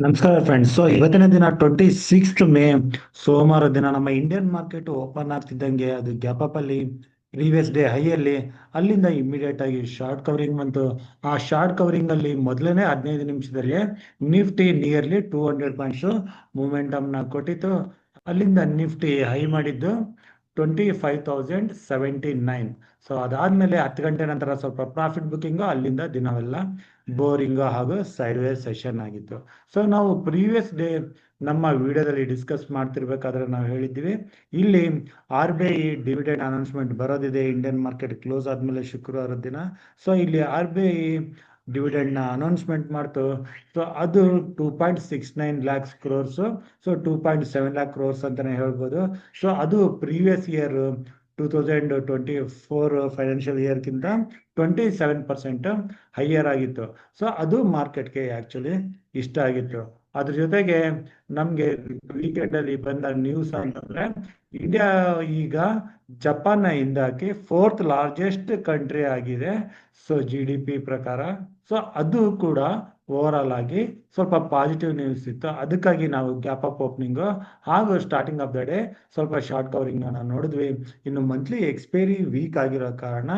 ನಮಸ್ಕಾರ ಫ್ರೆಂಡ್ಸ್. ಇವತ್ತಿನ ದಿನ 26 ಮೇ ಸೋಮವಾರ ದಿನ ನಮ್ಮ ಇಂಡಿಯನ್ ಮಾರ್ಕೆಟ್ ಓಪನ್ ಆಗ್ತಿದ್ದಂಗೆ ಅದು ಗ್ಯಾಪ್ ಅಪ್ ಅಲ್ಲಿ ಪ್ರೀವಿಯಸ್ ಡೇ ಹೈ ಅಲ್ಲಿ ಅಲ್ಲಿಂದ ಇಮಿಡಿಯೇಟ್ ಆಗಿ ಶಾರ್ಟ್ ಕವರಿಂಗ್ ಬಂತು. ಆ ಶಾರ್ಟ್ ಕವರಿಂಗ್ ಅಲ್ಲಿ ಮೊದಲನೇ 15 ನಿಮಿಷದಲ್ಲಿ ನಿಫ್ಟಿ ನಿಯರ್ಲಿ 200 ಪಾಯಿಂಟ್ಸ್ ಮೂಮೆಂಟಮ್ ನ ಕೊಟ್ಟಿತ್ತು. ಅಲ್ಲಿಂದ ನಿಫ್ಟಿ ಹೈ ಮಾಡಿದ್ದು 25,079. ಸೊ ಅದಾದ್ಮೇಲೆ 10 ಗಂಟೆ ನಂತರ ಸ್ವಲ್ಪ ಪ್ರಾಫಿಟ್ ಬುಕ್ಕಿಂಗ್, ಅಲ್ಲಿಂದ ದಿನವೆಲ್ಲ ಬೋರಿಂಗ್ ಹಾಗೂ ಸೈಡ್ ವೇಸ್ ಸೆಷನ್ ಆಗಿತ್ತು. ಸೊ ನಾವು ಪ್ರೀವಿಯಸ್ ಡೇ ನಮ್ಮ ವಿಡಿಯೋದಲ್ಲಿ ಡಿಸ್ಕಸ್ ಮಾಡ್ತಿರ್ಬೇಕಾದ್ರೆ ನಾವು ಹೇಳಿದ್ವಿ, ಇಲ್ಲಿ RBI ಡಿವಿಡೆಂಡ್ ಅನೌನ್ಸ್ಮೆಂಟ್ ಬರೋದಿದೆ ಇಂಡಿಯನ್ ಮಾರ್ಕೆಟ್ ಕ್ಲೋಸ್ ಆದ್ಮೇಲೆ ಶುಕ್ರವಾರ ದಿನ. ಸೊ ಇಲ್ಲಿ RBI ಡಿವಿಡೆಂಡ್ ನ ಅನೌನ್ಸ್ಮೆಂಟ್ ಮಾಡ್ತು. ಸೊ ಅದು 2.69 lakhs crores. So 2.7 lakh crores ಅಂತಾನೆ ಹೇಳ್ಬೋದು. ಸೊ ಅದು ಪ್ರೀವಿಯಸ್ ಇಯರ್ 2024 ಫೈನಾನ್ಷಿಯಲ್ ಇಯರ್ಗಿಂತ 27% ಹೈಯರ್ ಆಗಿತ್ತು. ಸೊ ಅದು ಮಾರ್ಕೆಟ್ಗೆ ಆಕ್ಚುಲಿ ಇಷ್ಟ ಆಗಿತ್ತು. ಅದ್ರ ಜೊತೆಗೆ ನಮ್ಗೆ ವೀಕೆಂಡ್ ಅಲ್ಲಿ ಬಂದ ನ್ಯೂಸ್ ಅಂತಂದ್ರೆ, ಇಂಡಿಯಾ ಈಗ ಜಪಾನ್ ಹಿಂದಾಕಿ 4th ಲಾರ್ಜೆಸ್ಟ್ ಕಂಟ್ರಿ ಆಗಿದೆ. ಸೊ GDP ಪ್ರಕಾರ. ಸೊ ಅದು ಕೂಡ ಓವರ್ ಆಲ್ ಆಗಿ ಸ್ವಲ್ಪ ಪಾಸಿಟಿವ್ ನ್ಯೂಸ್ ಇತ್ತು. ಅದಕ್ಕಾಗಿ ನಾವು ಗ್ಯಾಪ್ ಅಪ್ ಓಪನಿಂಗ್ ಹಾಗೂ ಸ್ಟಾರ್ಟಿಂಗ್ ಆಫ್ ದ ಡೇ ಸ್ವಲ್ಪ ಶಾರ್ಟ್ ಕವರಿಂಗ್ ನಾವು ನೋಡಿದ್ವಿ. ಇನ್ನು ಮಂತ್ಲಿ ಎಕ್ಸ್ಪೈರಿ ವೀಕ್ ಆಗಿರೋ ಕಾರಣ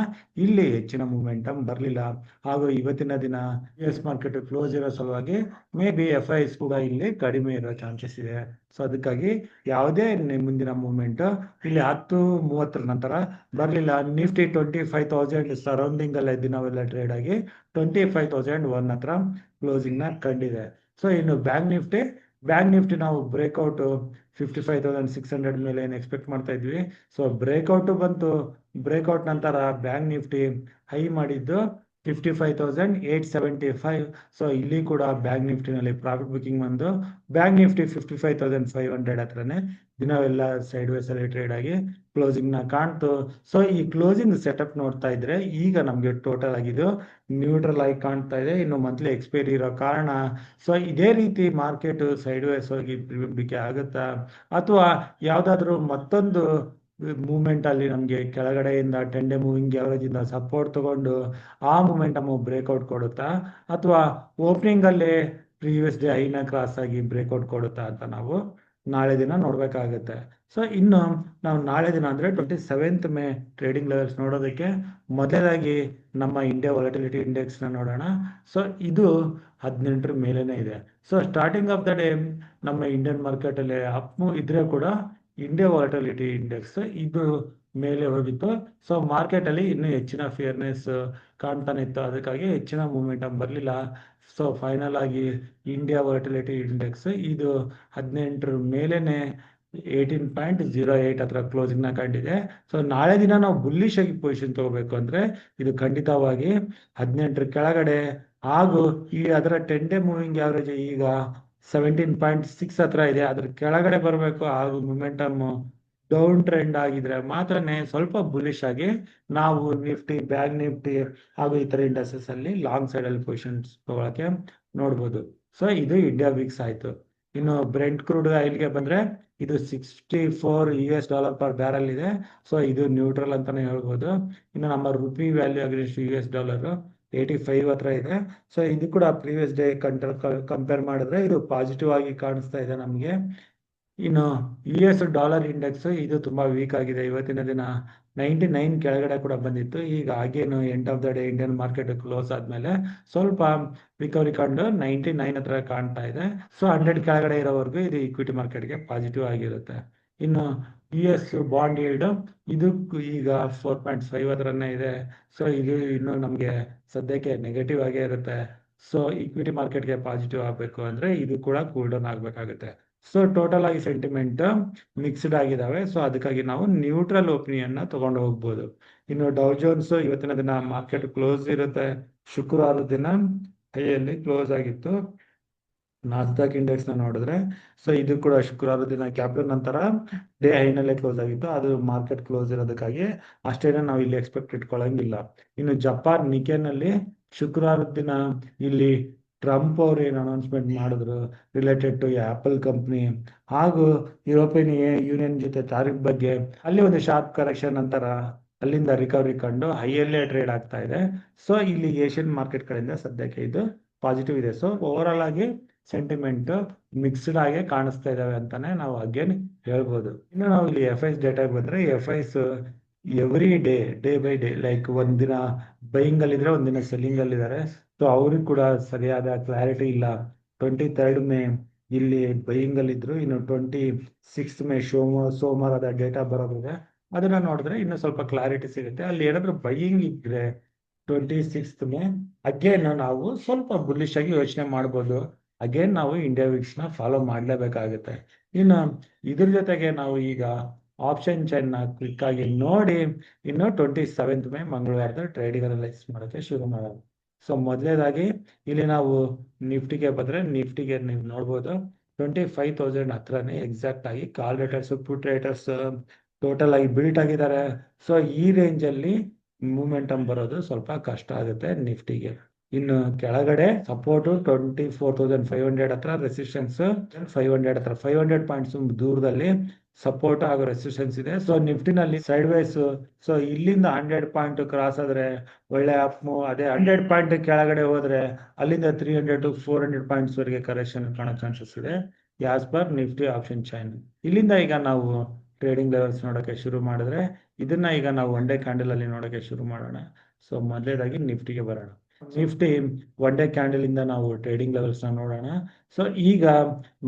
ಇಲ್ಲಿ ಹೆಚ್ಚಿನ ಮೂಮೆಂಟಮ್ ಬರಲಿಲ್ಲ. ಹಾಗೂ ಇವತ್ತಿನ ದಿನ US ಮಾರ್ಕೆಟ್ ಕ್ಲೋಸ್ ಇರೋ ಸಲುವಾಗಿ ಮೇ ಬಿ FIs ಕೂಡ ಇಲ್ಲಿ ಕಡಿಮೆ ಇರೋ ಚಾನ್ಸಸ್ ಇದೆ. ಸೊ ಅದಕ್ಕಾಗಿ ಯಾವುದೇ ಮುಂದಿನ ಮೂವ್ಮೆಂಟ್ ಇಲ್ಲಿ 10:30 ನಂತರ ಬರಲಿಲ್ಲ. ನಿಫ್ಟಿ 25,000 ಸರೌಂಡಿಂಗ್ ಅಲ್ಲೇ ದಿನವೆಲ್ಲ ಟ್ರೇಡ್ ಆಗಿ 25,001 ಹತ್ರ ಕ್ಲೋಸಿಂಗ್ ನ ಕಂಡಿದೆ. ಸೊ ಇನ್ನು ಬ್ಯಾಂಕ್ ನಿಫ್ಟಿ ನಾವು ಬ್ರೇಕ್ಔಟ್ 55,600 ಮೇಲೆ ಏನು ಎಕ್ಸ್ಪೆಕ್ಟ್ ಮಾಡ್ತಾ ಇದ್ವಿ. ಸೊ ಬ್ರೇಕ್ಔಟ್ ಬಂತು. ಬ್ರೇಕ್ಔಟ್ ನಂತರ ಬ್ಯಾಂಕ್ ನಿಫ್ಟಿ ಹೈ ಮಾಡಿದ್ದು 55,875. ಸೊ ಇಲ್ಲಿ ಕೂಡ ಬ್ಯಾಂಕ್ ನಿಫ್ಟಿನಲ್ಲಿ ಪ್ರಾಫಿಟ್ ಬುಕಿಂಗ್ ಬಂದು ಬ್ಯಾಂಕ್ ನಿಫ್ಟಿ 55,500 ಹತ್ರನೇ ದಿನವೆಲ್ಲ ಸೈಡ್ ವೇಸ್ ಅಲ್ಲಿ ಟ್ರೇಡ್ ಆಗಿ ಕ್ಲೋಸಿಂಗ್ ನ ಕಾಣ್ತು. ಸೊ ಈ ಕ್ಲೋಸಿಂಗ್ ಸೆಟಪ್ ನೋಡ್ತಾ ಇದ್ರೆ ಈಗ ನಮ್ಗೆ ಟೋಟಲ್ ಆಗಿದ್ದು ನ್ಯೂಟ್ರಲ್ ಆಗಿ ಕಾಣ್ತಾ ಇದೆ. ಇನ್ನು ಮಂತ್ಲಿ ಎಕ್ಸ್ಪೈರಿ ಇರೋ ಕಾರಣ ಸೊ ಇದೇ ರೀತಿ ಮಾರ್ಕೆಟ್ ಸೈಡ್ ವೇಸ್ ಹೋಗಿ ಬಿಕೆ ಆಗುತ್ತಾ, ಅಥವಾ ಯಾವ್ದಾದ್ರು ಮತ್ತೊಂದು ಮೂವ್ಮೆಂಟ್ ಅಲ್ಲಿ ನಮ್ಗೆ ಕೆಳಗಡೆಯಿಂದ 10 ಡೇ ಮೂವಿಂಗ್ ಅವರೇಜ್ ಇಂದ ಸಪೋರ್ಟ್ ತಗೊಂಡು ಆ ಮೂಮೆಂಟಮ್ ಬ್ರೇಕ್ಔಟ್ ಕೊಡುತ್ತಾ, ಅಥವಾ ಓಪನಿಂಗ್ ಅಲ್ಲಿ ಪ್ರೀವಿಯಸ್ ಡೇ ಐನ ಕ್ರಾಸ್ ಆಗಿ ಬ್ರೇಕ್ಔಟ್ ಕೊಡುತ್ತಾ ಅಂತ ನಾವು ನಾಳೆ ದಿನ ನೋಡ್ಬೇಕಾಗತ್ತೆ. ಸೊ ಇನ್ನು ನಾವು ನಾಳೆ ದಿನ ಅಂದ್ರೆ 27 ಮೇ ಟ್ರೇಡಿಂಗ್ ಲೆವೆಲ್ಸ್ ನೋಡೋದಕ್ಕೆ ಮೊದಲಾಗಿ ನಮ್ಮ ಇಂಡಿಯಾ ವಾಲಟಿಲಿಟಿ ಇಂಡೆಕ್ಸ್ ನ ನೋಡೋಣ. ಸೊ ಇದು 18 ಮೇಲೇನೆ ಇದೆ. So starting of the day ನಮ್ಮ ಇಂಡಿಯನ್ ಮಾರ್ಕೆಟ್ ಅಲ್ಲಿ ಅಪ್ ಇದ್ರೆ ಕೂಡ ಇಂಡಿಯಾ ವಾಲಟಿಲಿಟಿ ಇಂಡೆಕ್ಸ್ ಇದು ಮೇಲೆ ಹೋಗಿತ್ತು. ಸೊ ಮಾರ್ಕೆಟ್ ಅಲ್ಲಿ ಇನ್ನೂ ಹೆಚ್ಚಿನ ಫಿಯರ್ನೆಸ್ ಕಾಣ್ತಾನೆ ಇತ್ತು. ಅದಕ್ಕಾಗಿ ಹೆಚ್ಚಿನ ಮೂವ್ಮೆಂಟಮ್ ಬರಲಿಲ್ಲ. ಸೊ ಫೈನಲ್ ಆಗಿ ಇಂಡಿಯಾ ವಾಲಟಿಲಿಟಿ ಇಂಡೆಕ್ಸ್ ಇದು 18 ಮೇಲೇನೆ 18.08 ಹತ್ರ ಕ್ಲೋಸಿಂಗ್ ನ ಕಂಡಿದೆ. ಸೊ ನಾಳೆ ದಿನ ನಾವು ಬುಲ್ಲಿಶ್ ಆಗಿ ಪೊಸಿಷನ್ ತಗೋಬೇಕು ಅಂದ್ರೆ ಇದು ಖಂಡಿತವಾಗಿ 18 ಕೆಳಗಡೆ, ಹಾಗೂ ಈ ಅದರ 10 ಡೇ ಮೂವಿಂಗ್ ಆವರೇಜ್ ಈಗ 17.6 ಹತ್ರ ಇದೆ. ಅದ್ರ ಕೆಳಗಡೆ ಬರಬೇಕು. ಹಾಗೂ ಮೊಮೆಂಟಮ್ ಡೌನ್ ಟ್ರೆಂಡ್ ಆಗಿದ್ರೆ ಮಾತ್ರನೇ ಸ್ವಲ್ಪ ಬುಲಿಶ್ ಆಗಿ ನಾವು ನಿಫ್ಟಿ, ಬ್ಯಾಂಕ್ ನಿಫ್ಟಿ ಹಾಗೂ ಇತರ ಇಂಡಸ್ಟ್ರೀಸ್ ಅಲ್ಲಿ ಲಾಂಗ್ ಸೈಡ್ ಅಲ್ಲಿ ಪೊಸಿಷನ್ಸ್ ತಗೊಳಕ್ಕೆ ನೋಡ್ಬೋದು. ಸೊ ಇದು ಇಂಡಿಯಾ ವಿಕ್ಸ್ ಆಯ್ತು. ಇನ್ನು ಬ್ರೆಂಟ್ ಕ್ರೂಡ್ ಆಯಿಲ್ಗೆ ಬಂದ್ರೆ ಇದು $64 ಪರ್ ಬ್ಯಾರಲ್ ಇದೆ. ಸೊ ಇದು ನ್ಯೂಟ್ರಲ್ ಅಂತಾನೆ ಹೇಳ್ಬೋದು. ಇನ್ನು ನಮ್ಮ ರುಪಿ ವ್ಯಾಲ್ಯೂ ಅಗ್ರೆನ್ಸ್ಟ್ $, 85 ಹತ್ರ ಇದೆ. ಸೊ ಇದು ಕೂಡ ಪ್ರೀವಿಯಸ್ ಡೇ ಕಂಪೇರ್ ಮಾಡಿದ್ರೆ ಇದು ಪಾಸಿಟಿವ್ ಆಗಿ ಕಾಣಿಸ್ತಾ ಇದೆ ನಮಗೆ. ಇನ್ನು US ಇಂಡೆಕ್ಸ್ ಇದು ತುಂಬಾ ವೀಕ್ ಆಗಿದೆ. ಇವತ್ತಿನ ದಿನ 99 ಕೆಳಗಡೆ ಕೂಡ ಬಂದಿತ್ತು. ಈಗ ಹಾಗೇನು end of the day Indian market close ಆದ್ಮೇಲೆ ಸ್ವಲ್ಪ ರಿಕವರಿ ಕಂಡು 99 ಹತ್ರ ಕಾಣ್ತಾ ಇದೆ. ಸೊ 100 ಕೆಳಗಡೆ ಇರೋವರೆಗೂ ಇದು ಇಕ್ವಿಟಿ ಮಾರ್ಕೆಟ್ಗೆ ಪಾಸಿಟಿವ್ ಆಗಿರುತ್ತೆ. ಇನ್ನು US ಬಾಂಡ್ ಯೀಲ್ಡ್ ಇದು ಈಗ 4.5 ಹತ್ರನೇ ಇದೆ. ಸೊ ಇದು ಇನ್ನು ನಮ್ಗೆ ಸದ್ಯಕ್ಕೆ ನೆಗೆಟಿವ್ ಆಗೇ ಇರುತ್ತೆ. ಸೊ ಇಕ್ವಿಟಿ ಮಾರ್ಕೆಟ್ಗೆ ಪಾಸಿಟಿವ್ ಆಗಬೇಕು ಅಂದ್ರೆ ಇದು ಕೂಡ ಕೂಲ್ ಡೌನ್ ಆಗ್ಬೇಕಾಗುತ್ತೆ. ಸೊ ಟೋಟಲ್ ಆಗಿ ಸೆಂಟಿಮೆಂಟ್ ಮಿಕ್ಸ್ಡ್ ಆಗಿದಾವೆ. ಸೊ ಅದಕ್ಕಾಗಿ ನಾವು ನ್ಯೂಟ್ರಲ್ ಒಪಿನಿಯನ್ ನ ತಗೊಂಡು ಹೋಗ್ಬೋದು. ಇನ್ನು ಡೌ ಜೋನ್ಸ್ ಇವತ್ತಿನ ದಿನ ಮಾರ್ಕೆಟ್ ಕ್ಲೋಸ್ ಇರುತ್ತೆ. ಶುಕ್ರವಾರ ದಿನ ಹೈಯಲ್ಲಿ ಕ್ಲೋಸ್ ಆಗಿತ್ತು. ನಾಸ್ಡಾಕ್ ಇಂಡೆಕ್ಸ್ ನ ನೋಡಿದ್ರೆ ಸೊ ಇದು ಕೂಡ ಶುಕ್ರವಾರ ದಿನ ಕ್ಯಾಪಿಟಲ್ ನಂತರ ಡೇ ಹೈನಲ್ಲೇ ಕ್ಲೋಸ್ ಆಗಿತ್ತು. ಅದು ಮಾರ್ಕೆಟ್ ಕ್ಲೋಸ್ ಇರೋದಕ್ಕಾಗಿ ಅಷ್ಟೇನ ನಾವು ಇಲ್ಲಿ ಎಕ್ಸ್ಪೆಕ್ಟ್ ಇಟ್ಕೊಳ್ಳಂಗಿಲ್ಲ. ಇನ್ನು ಜಪಾನ್ ನಿಕೆನಲ್ಲಿ ಶುಕ್ರವಾರ ದಿನ ಇಲ್ಲಿ ಟ್ರಂಪ್ ಅವರು ಏನು ಅನೌನ್ಸ್ಮೆಂಟ್ ಮಾಡಿದ್ರು ರಿಲೇಟೆಡ್ ಟು ಆಪಲ್ ಕಂಪ್ನಿ ಹಾಗೂ ಯುರೋಪಿಯನ್ ಯೂನಿಯನ್ ಜೊತೆ ತಾರೀಫ್ ಬಗ್ಗೆ, ಅಲ್ಲಿ ಒಂದು ಶಾರ್ಪ್ ಕರೆಕ್ಷನ್ ನಂತರ ಅಲ್ಲಿಂದ ರಿಕವರಿ ಕಂಡು ಹೈಯಲ್ಲೇ ಟ್ರೇಡ್ ಆಗ್ತಾ ಇದೆ. ಸೊ ಇಲ್ಲಿ ಏಷ್ಯನ್ ಮಾರ್ಕೆಟ್ ಕಡೆಯಿಂದ ಸದ್ಯಕ್ಕೆ ಇದು ಪಾಸಿಟಿವ್ ಇದೆ. ಸೊ ಓವರ್ ಆಲ್ ಆಗಿ ಸೆಂಟಿಮೆಂಟ್ ಮಿಕ್ಸ್ಡ್ ಆಗಿ ಕಾಣಿಸ್ತಾ ಇದಾವೆ ಅಂತಾನೆ ನಾವು ಅಗೇನ್ ಹೇಳ್ಬೋದು. ಇನ್ನು ನಾವು ಇಲ್ಲಿ FIs ಡೇಟಾಗೆ ಬಂದ್ರೆ FIs every day by day like ಒಂದಿನ ಬೈಯಿಂಗ್ ಅಲ್ಲಿ ಇದ್ರೆ ಒಂದಿನ ಸೆಲ್ಲಿಂಗ್ ಅಲ್ಲಿ ಇದಾರೆ. ಸೊ ಅವ್ರಿಗೆ ಕೂಡ ಸರಿಯಾದ ಕ್ಲಾರಿಟಿ ಇಲ್ಲ. 23rd ಮೇ ಇಲ್ಲಿ ಬೈಯಿಂಗ್ ಅಲ್ಲಿ ಇದ್ರು, ಇನ್ನು 26th ಮೇ ಸೋಮವಾರದ ಡೇಟಾ ಬರೋದಿದೆ. ಅದನ್ನ ನೋಡಿದ್ರೆ ಇನ್ನು ಸ್ವಲ್ಪ ಕ್ಲಾರಿಟಿ ಸಿಗುತ್ತೆ. ಅಲ್ಲಿ ಏನಾದ್ರು ಬೈಯಿಂಗ್ ಇದ್ರೆ 26th ಮೇ ಅಗೇನ್ ನಾವು ಸ್ವಲ್ಪ ಬುಲ್ಲಿಶ್ ಆಗಿ ಯೋಚನೆ ಮಾಡ್ಬೋದು. ಅಗೇನ್ ನಾವು ಇಂಡಿಯಾ ವಿಕ್ಸ್ ನ ಫಾಲೋ ಮಾಡ್ಲೇಬೇಕಾಗುತ್ತೆ. ಇನ್ನು ಇದ್ರ ಜೊತೆಗೆ ನಾವು ಈಗ ಆಪ್ಷನ್ ಚೈನ್ ನ ಕ್ಲಿಕ್ ಆಗಿ ನೋಡಿ ಇನ್ನು 27th ಮೇ ಮಂಗಳವಾರದ ಟ್ರೇಡಿಂಗ್ ಅನಲೈಸ್ ಮಾಡೋಕೆ ಶುರು ಮಾಡೋಣ. ಸೊ ಮೊದಲನೇದಾಗಿ ಇಲ್ಲಿ ನಾವು ನಿಫ್ಟಿಗೆ ಬಂದ್ರೆ ನಿಫ್ಟಿಗೆ ನೀವು ನೋಡ್ಬೋದು 25,000 ಹತ್ರನೇ ಎಕ್ಸಾಕ್ಟ್ ಆಗಿ ಕಾಲ್ ರೇಟರ್ಸ್ ಪುಟ್ ರೇಟರ್ಸ್ ಟೋಟಲ್ ಆಗಿ ಬಿಲ್ಟ್ ಆಗಿದ್ದಾರೆ. ಸೊ ಈ ರೇಂಜ್ ಅಲ್ಲಿ ಮೂಮೆಂಟಮ್ ಬರೋದು ಸ್ವಲ್ಪ ಕಷ್ಟ ಆಗುತ್ತೆ ನಿಫ್ಟಿಗೆ. ಇನ್ನು ಕೆಳಗಡೆ ಸಪೋರ್ಟ್ 24,500 ಹತ್ರ, ರೆಸಿಸ್ಟೆನ್ಸ್ 500 ಹತ್ರ, 500 ಪಾಯಿಂಟ್ಸ್ ದೂರದಲ್ಲಿ ಸಪೋರ್ಟ್ ಹಾಗೂ ರೆಸಿಸ್ಟೆನ್ಸ್ ಇದೆ. ಸೊ ನಿಫ್ಟಿನಲ್ಲಿ ಸೈಡ್ ವೈಸ್, ಸೊ ಇಲ್ಲಿಂದ 100 ಪಾಯಿಂಟ್ ಕ್ರಾಸ್ ಆದ್ರೆ ಒಳ್ಳೆ ಅಪ್ ಮೂವ್, ಅದೇ 100 ಪಾಯಿಂಟ್ ಕೆಳಗಡೆ ಹೋದ್ರೆ ಅಲ್ಲಿಂದ 300 to 400 ಪಾಯಿಂಟ್ಸ್ ವರೆಗೆ ಕರೆಕ್ಷನ್ ಕಾಣೋ ಚಾನ್ಸಸ್ ಇದೆ as per Nifty option chain. ಇಲ್ಲಿಂದ ಈಗ ನಾವು ಟ್ರೇಡಿಂಗ್ ಲೆವೆಲ್ಸ್ ನೋಡೋಕೆ ಶುರು ಮಾಡಿದ್ರೆ ಇದನ್ನ ಈಗ ನಾವು ಒನ್ ಡೇ ಕ್ಯಾಂಡಲ್ ಅಲ್ಲಿ ನೋಡೋಕೆ ಶುರು ಮಾಡೋಣ. ಸೊ ಮೊದಲೇದಾಗಿ ನಿಫ್ಟಿಗೆ ಬರೋಣ. ನಿಫ್ಟಿ ಒನ್ ಡೇ ಕ್ಯಾಂಡಲ್ ಇಂದ ನಾವು ಟ್ರೇಡಿಂಗ್ ಲೆವೆಲ್ಸ್ ನ ನೋಡೋಣ. ಸೊ ಈಗ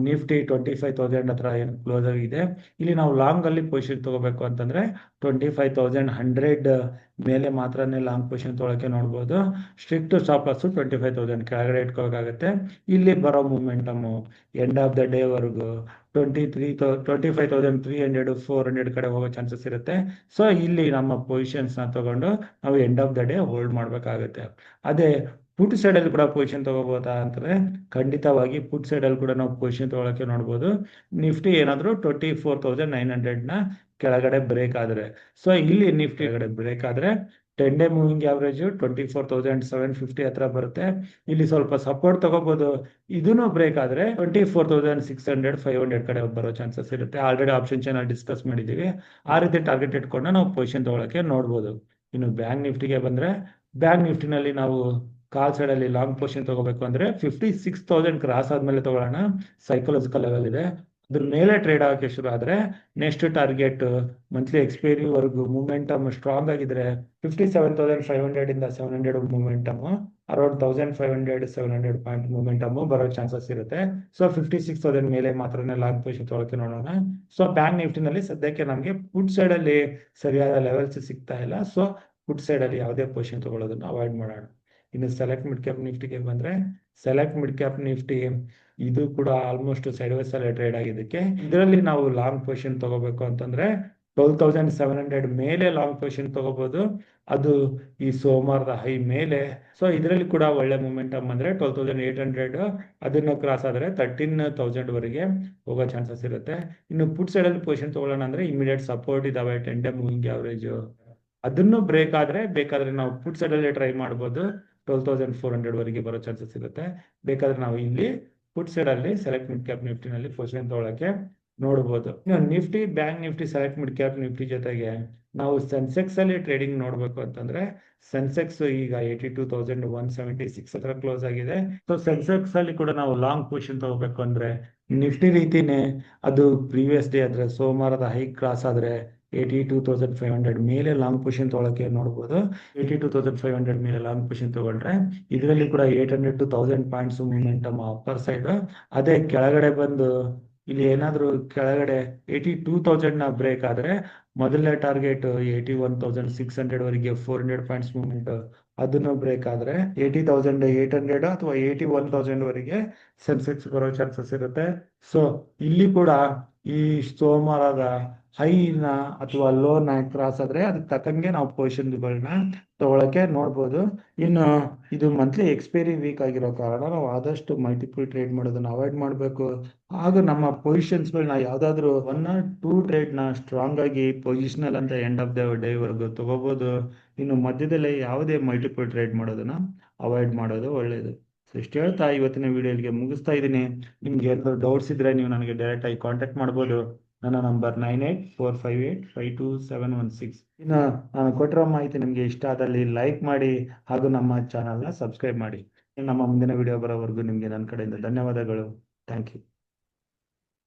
ನಿಫ್ಟಿ 25,000 ಹತ್ರ ಏನು ಕ್ಲೋಸ್ ಆಗಿದೆ. ಇಲ್ಲಿ ನಾವು ಲಾಂಗ್ ಅಲ್ಲಿ ಪೊಸಿಷನ್ ತಗೋಬೇಕು ಅಂತಂದ್ರೆ 25,100 ಮೇಲೆ ಮಾತ್ರನೇ ಲಾಂಗ್ ಪೊಸಿಷನ್ ತಗೊಳಕ್ಕೆ ನೋಡ್ಬೋದು. ಸ್ಟ್ರಿಕ್ಟ್ ಸ್ಟಾಪ್ ಲಾಸ್ 25,000 ಕೆಳಗಡೆ ಇಟ್ಕೋಬೇಕಾಗತ್ತೆ. ಇಲ್ಲಿ ಬರೋ momentum end of the day ವರೆಗೂ 25,300 400 ಕಡೆ ಹೋಗೋ ಚಾನ್ಸಸ್ ಇರುತ್ತೆ. ಸೊ ಇಲ್ಲಿ ನಮ್ಮ ಪೊಸಿಷನ್ಸ್ ನ ತಗೊಂಡು ನಾವು end of the day hold ಮಾಡ್ಬೇಕಾಗುತ್ತೆ. ಅದೇ ಪುಟ್ ಸೈಡ್ ಅಲ್ಲಿ ಕೂಡ ಪೊಸಿಷನ್ ತಗೋಬಹುದಾ ಅಂತಂದ್ರೆ ಖಂಡಿತವಾಗಿ ಪುಟ್ ಸೈಡ್ ಅಲ್ಲಿ ಕೂಡ ನಾವು ಪೊಸಿಷನ್ ತಗೊಳಕ್ಕೆ ನೋಡ್ಬೋದು. ನಿಫ್ಟಿ ಏನಾದ್ರು 24,900 ನ ಕೆಳಗಡೆ ಬ್ರೇಕ್ ಆದ್ರೆ, ಸೊ ಇಲ್ಲಿ ನಿಫ್ಟಿ ಕೆಳಗಡೆ ಬ್ರೇಕ್ ಆದ್ರೆ 10 ಡೇ ಮೂವಿಂಗ್ ಆವರೇಜ್ 24,750 ಹತ್ರ ಬರುತ್ತೆ. ಇಲ್ಲಿ ಸ್ವಲ್ಪ ಸಪೋರ್ಟ್ ತಗೋಬಹುದು. ಇದನ್ನು ಬ್ರೇಕ್ ಆದ್ರೆ 24,600 500 ಕಡೆ ಬರೋ ಚಾನ್ಸಸ್ ಇರುತ್ತೆ. ಆಲ್ರೆಡಿ ಆಪ್ಷನ್ ಚೈನ್ ಡಿಸ್ಕಸ್ ಮಾಡಿದೀವಿ. ಆ ರೀತಿ ಟಾರ್ಗೆಟ್ ಇಟ್ಕೊಂಡು ನಾವು ಪೊಸಿಷನ್ ತಗೊಳಕ್ಕೆ ನೋಡ್ಬೋದು. ಇನ್ನು ಬ್ಯಾಂಕ್ ನಿಫ್ಟಿಗೆ ಬಂದ್ರೆ ಬ್ಯಾಂಕ್ ನಿಫ್ಟಿನಲ್ಲಿ ನಾವು ಕಾಲ್ ಸೈಡ್ ಅಲ್ಲಿ ಲಾಂಗ್ ಪೊಸಿಷನ್ ತಗೋಬೇಕು ಅಂದ್ರೆ 56,000 ಕ್ರಾಸ್ ಆದ್ಮೇಲೆ ತಗೊಳ್ಳೋಣ. ಸೈಕಲಾಜಿಕಲ್ ಲೆವೆಲ್ ಇದೆ, ಅದ್ರ ಮೇಲೆ ಟ್ರೇಡ್ ಆಗಕ್ಕೆ ಶುರು ಆದ್ರೆ ನೆಕ್ಸ್ಟ್ ಟಾರ್ಗೆಟ್ ಮಂತ್ಲಿ ಎಕ್ಸ್ಪೈರಿ ವರೆಗೂ ಮೂಮೆಂಟಮ್ ಸ್ಟ್ರಾಂಗ್ ಆಗಿದ್ರೆ 57,500 ಇಂದ 700 ಮೂಮೆಂಟಮ್ ಅರೌಂಡ್ 1,500-700 ಪಾಯಿಂಟ್ ಮೂಮೆಂಟಮ್ ಬರೋ ಚಾನ್ಸಸ್ ಇರುತ್ತೆ. ಸೊ 56,000 ಮೇಲೆ ಮಾತ್ರನೇ ಲಾಂಗ್ ಪೊಸಿಷನ್ ತಗೊಳಕ್ಕೆ ನೋಡೋಣ. ಸೊ ಬ್ಯಾಂಕ್ ನಿಫ್ಟಿನಲ್ಲಿ ಸದ್ಯಕ್ಕೆ ನಮಗೆ ಪುಟ್ ಸೈಡ್ ಅಲ್ಲಿ ಸರಿಯಾದ ಲೆವೆಲ್ಸ್ ಸಿಗ್ತಾ ಇಲ್ಲ. ಸೊ ಪುಟ್ ಸೈಡ್ ಅಲ್ಲಿ ಯಾವುದೇ ಪೊಸಿಷನ್ ತಗೊಳ್ಳೋದನ್ನ ಅವಾಯ್ಡ್ ಮಾಡೋಣ. ಇನ್ನು ಸೆಲೆಕ್ಟ್ ಮಿಡ್ ಕ್ಯಾಪ್ ನಿಫ್ಟಿಗೆ ಬಂದ್ರೆ ಸೆಲೆಕ್ಟ್ ಮಿಡ್ ಕ್ಯಾಪ್ ನಿಫ್ಟಿ ಇದು ಕೂಡ ಆಲ್ಮೋಸ್ಟ್ ಸೈಡ್ ವೈಸ್ ಅಲ್ಲಿ ಟ್ರೇಡ್ ಆಗಿದ್ದಕ್ಕೆ ಇದರಲ್ಲಿ ನಾವು ಲಾಂಗ್ ಪೊಸಿಷನ್ ತಗೋಬೇಕು ಅಂತಂದ್ರೆ 12,700 ಮೇಲೆ ಲಾಂಗ್ ಪೊಸಿಷನ್ ತಗೋಬಹುದು. ಅದು ಈ ಸೋಮವಾರದ ಹೈ ಮೇಲೆ. ಸೊ ಇದರಲ್ಲಿ ಕೂಡ ಒಳ್ಳೆ ಮೂಮೆಂಟಮ್ ಅಂದ್ರೆ 12,800 ಅದನ್ನ ಕ್ರಾಸ್ ಆದ್ರೆ 13,000 ವರೆಗೆ ಹೋಗೋ ಚಾನ್ಸಸ್ ಇರುತ್ತೆ. ಇನ್ನು ಪುಟ್ ಸೈಡ್ ಅಲ್ಲಿ ಪೊಸಿಷನ್ ತಗೊಳ್ಳೋಣ ಅಂದ್ರೆ ಇಮಿಡಿಯೇಟ್ ಸಪೋರ್ಟ್ ಇದಾವೆ 10 ಡೇ ಮೂವಿಂಗ್ ಆವರೇಜ್. ಅದನ್ನು ಬ್ರೇಕ್ ಆದ್ರೆ ಬೇಕಾದ್ರೆ ನಾವು ಪುಟ್ ಸೈಡ್ ಅಲ್ಲಿ ಟ್ರೈ ಮಾಡ್ಬೋದು. 12,400 ವರೆಗೆ ಬರೋ ಚಾನ್ಸಸ್ ಇರುತ್ತೆ. ಬೇಕಾದ್ರೆ ನಾವು ಇಲ್ಲಿ ಪುಟ್ ಸೈಡ್ ಅಲ್ಲಿ ಸೆಲೆಕ್ಟ್ ಮಿಡ್ ಕ್ಯಾಪ್ ನಿಫ್ಟಿನಲ್ಲಿ ಪೊಸಿಷನ್ ತಗೊಳಕ್ಕೆ ನೋಡಬಹುದು. ಇನ್ನು Nifty bank Nifty select mid cap Nifty ಜೊತೆಗೆ ನಾವು ಸೆನ್ಸೆಕ್ಸ್ ಅಲ್ಲಿ ಟ್ರೇಡಿಂಗ್ ನೋಡ್ಬೇಕು ಅಂತಂದ್ರೆ ಸೆನ್ಸೆಕ್ಸ್ ಈಗ 82,176 ಹತ್ರ ಕ್ಲೋಸ್ ಆಗಿದೆ. ಸೊ ಸೆನ್ಸೆಕ್ಸ್ ಅಲ್ಲಿ ಕೂಡ ನಾವು ಲಾಂಗ್ ಪೊಸಿಷನ್ ತಗೋಬೇಕು ಅಂದ್ರೆ ನಿಫ್ಟಿ ರೀತಿನೇ ಅದು ಪ್ರೀವಿಯಸ್ ಡೇ ಆದ್ರೆ ಸೋಮವಾರದ ಹೈ ಕ್ರಾಸ್ ಆದ್ರೆ 82,500 ಮೇಲೆ ಲಾಂಗ್ ಪೊಸಿಷನ್ ತಗೊಳಕ್ಕೆ ನೋಡಬಹುದು. 82,500 ಮೇಲೆ ಲಾಂಗ್ ಪೊಸಿಷನ್ ತಗೊಂಡ್ರೆ ಇದರಲ್ಲಿ ಕೂಡ 800 to 1,000 points momentum upper side. ಅದೇ ಕೆಳಗಡೆ ಬಂದು ಇಲ್ಲಿ ಏನಾದ್ರು ಕೆಳಗಡೆ 82,000 ನ ಬ್ರೇಕ್ ಆದ್ರೆ ಮೊದಲನೇ ಟಾರ್ಗೆಟ್ 81,600 ವರೆಗೆ 400 ಪಾಯಿಂಟ್ಸ್ ಮೂವ್ಮೆಂಟ್. ಅದನ್ನು ಬ್ರೇಕ್ ಆದ್ರೆ 80,800 ಅಥವಾ 81,000 ವರೆಗೆ ಸೆನ್ಸೆಕ್ಸ್ ಬರೋ ಚಾನ್ಸಸ್ ಇರುತ್ತೆ. ಸೊ ಇಲ್ಲಿ ಕೂಡ ಈ ಸೋಮವಾರದ ಹೈನ ಅಥವಾ ಲೋನ ಕ್ರಾಸ್ ಆದ್ರೆ ಅದಕ್ಕೆ ತಕ್ಕಂಗೆ ನಾವು ಪೊಸಿಷನ್ಗಳನ್ನ ತಗೊಳಕ್ಕೆ ನೋಡ್ಬೋದು. ಇನ್ನು ಇದು ಮಂತ್ಲಿ ಎಕ್ಸ್ಪೈರಿ ವೀಕ್ ಆಗಿರೋ ಕಾರಣ ನಾವು ಆದಷ್ಟು ಮಲ್ಟಿಪಲ್ ಟ್ರೇಡ್ ಮಾಡೋದನ್ನ ಅವಾಯ್ಡ್ ಮಾಡಬೇಕು. ಹಾಗೂ ನಮ್ಮ ಪೊಸಿಷನ್ಸ್ಗಳನ್ನ ಯಾವ್ದಾದ್ರು 1 or 2 ಟ್ರೇಡ್ ನ ಸ್ಟ್ರಾಂಗ್ ಆಗಿ ಪೊಸಿಷನಲ್ ಅಂತ ಎಂಡ್ ಆಫ್ ದ ಡೇ ವರೆಗೂ ತಗೋಬಹುದು. ಇನ್ನು ಮಧ್ಯದಲ್ಲಿ ಯಾವುದೇ ಮಲ್ಟಿಪಲ್ ಟ್ರೇಡ್ ಮಾಡೋದನ್ನ ಅವಾಯ್ಡ್ ಮಾಡೋದು ಒಳ್ಳೇದು. ಸೊ ಇಷ್ಟು ಹೇಳ್ತಾ ಇವತ್ತಿನ ವಿಡಿಯೋಗೆ ಮುಗಿಸ್ತಾ ಇದ್ದೀನಿ. ನಿಮ್ಗೆ ಏನಾದ್ರು ಡೌಟ್ಸ್ ಇದ್ರೆ ನೀವು ನನಗೆ ಡೈರೆಕ್ಟ್ ಆಗಿ ಕಾಂಟ್ಯಾಕ್ಟ್ ಮಾಡ್ಬೋದು. ನನ್ನ ನಂಬರ್ 9845852716. ಇನ್ನು ನಾನು ಕೊಟ್ಟಿರೋ ಮಾಹಿತಿ ನಿಮಗೆ ಇಷ್ಟ ಆದಲ್ಲಿ ಲೈಕ್ ಮಾಡಿ ಹಾಗೂ ನಮ್ಮ ಚಾನಲ್ನ ಸಬ್ಸ್ಕ್ರೈಬ್ ಮಾಡಿ. ನಮ್ಮ ಮುಂದಿನ ವಿಡಿಯೋ ಬರೋವರೆಗೂ ನಿಮ್ಗೆ ನನ್ನ ಕಡೆಯಿಂದ ಧನ್ಯವಾದಗಳು. Thank you.